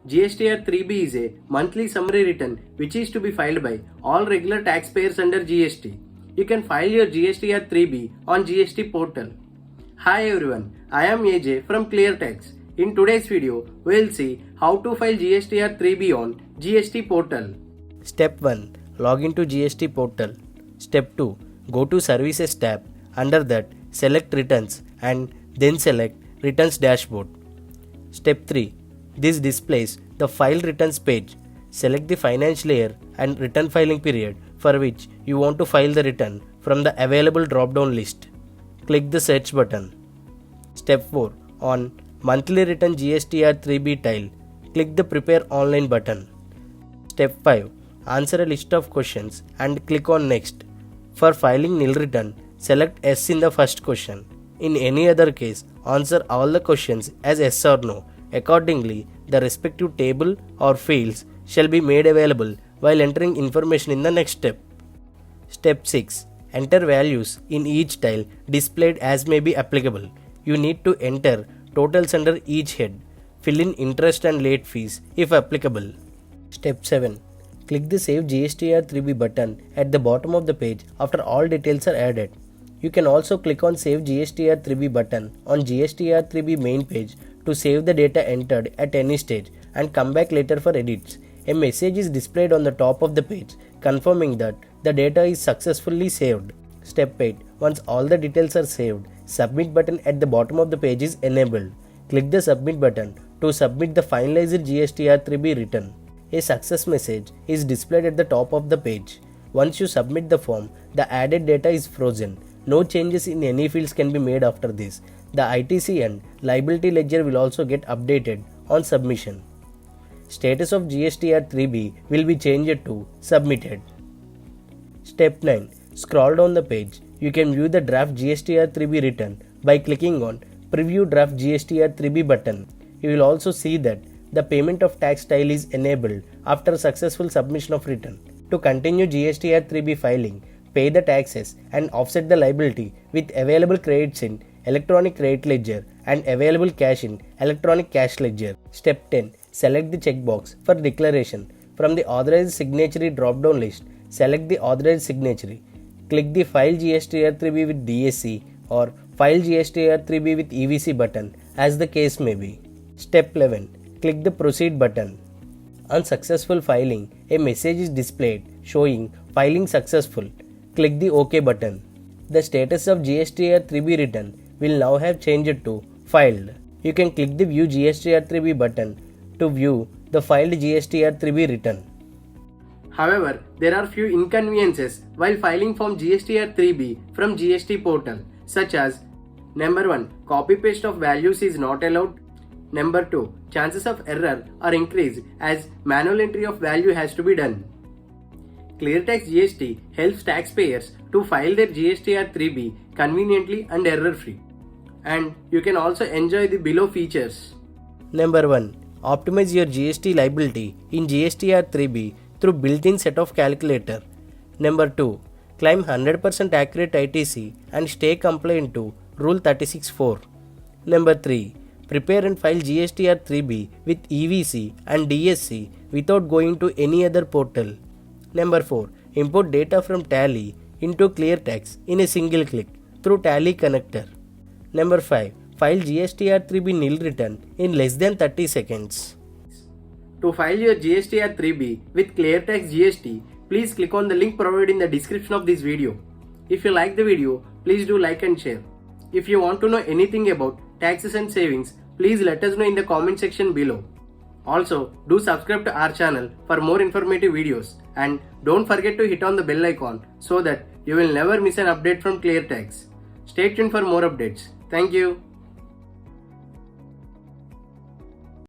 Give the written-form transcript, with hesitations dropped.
GSTR 3B is a monthly summary return which is to be filed by all regular taxpayers under GST. You can file your GSTR 3B on GST portal. Hi everyone, I am AJ from ClearTax. In today's video, we will see how to file GSTR 3B on GST portal. Step 1. Log into GST portal. Step 2. Go to Services tab. Under that, select Returns and then select Returns Dashboard. Step 3. This displays the File Returns page. Select the financial year and return filing period for which you want to file the return from the available drop-down list. Click the Search button. Step 4. On Monthly Return GSTR 3B tile, click the Prepare Online button. Step 5. Answer a list of questions and click on Next. For filing nil return, select yes in the first question. In any other case, answer all the questions as yes or no. Accordingly, the respective table or fields shall be made available while entering information in the next step. Step 6. Enter values in each tile displayed as may be applicable. You need to enter totals under each head. Fill in interest and late fees if applicable. Step 7. Click the Save GSTR 3B button at the bottom of the page after all details are added. You can also click on Save GSTR 3B button on GSTR 3B main page to save the data entered at any stage and come back later for edits. A message is displayed on the top of the page confirming that the data is successfully saved. Step 8. Once all the details are saved, Submit button at the bottom of the page is enabled. Click the Submit button to submit the finalized GSTR 3B return. A success message is displayed at the top of the page. Once you submit the form, the added data is frozen. No changes in any fields can be made after this. The ITC and liability ledger will also get updated on submission. Status of GSTR 3B will be changed to Submitted. Step 9. Scroll down the page. You can view the draft GSTR 3B return by clicking on Preview Draft GSTR 3B button. You will also see that the payment of tax tile is enabled after successful submission of return. To continue GSTR 3B filing, pay the taxes and offset the liability with available credits in Electronic Credit Ledger and available cash in Electronic Cash Ledger. Step 10. Select the checkbox for declaration. From the Authorized Signatory drop-down list, select the Authorized Signatory. Click the File GSTR 3B with DSC or File GSTR 3B with EVC button as the case may be. Step 11. Click the Proceed button. On successful filing, a message is displayed showing Filing Successful. Click the OK button. The status of GSTR 3B return will now have changed to Filed. You can click the View GSTR 3B button to view the filed GSTR 3B return. However, there are few inconveniences while filing Form GSTR 3B from GST portal, such as Number 1. Copy-paste of values is not allowed. Number 2. Chances of error are increased as manual entry of value has to be done. ClearTax GST helps taxpayers to file their GSTR 3B conveniently and error-free. And you can also enjoy the below features. Number 1. Optimize your GST liability in GSTR 3B through built-in set of calculator. Number 2. Claim 100% accurate ITC and stay compliant to Rule 36(4). Number 3. Prepare and file GSTR 3B with EVC and DSC without going to any other portal. Number 4. Import data from Tally into ClearTax in a single click through Tally connector. Number 5. File GSTR 3B nil return in less than 30 seconds. To file your GSTR 3B with ClearTax GST, please click on the link provided in the description of this video. If you like the video, please do like and share. If you want to know anything about taxes and savings, please let us know in the comment section below. Also, do subscribe to our channel for more informative videos and don't forget to hit on the bell icon so that you will never miss an update from ClearTax. Stay tuned for more updates. Thank you.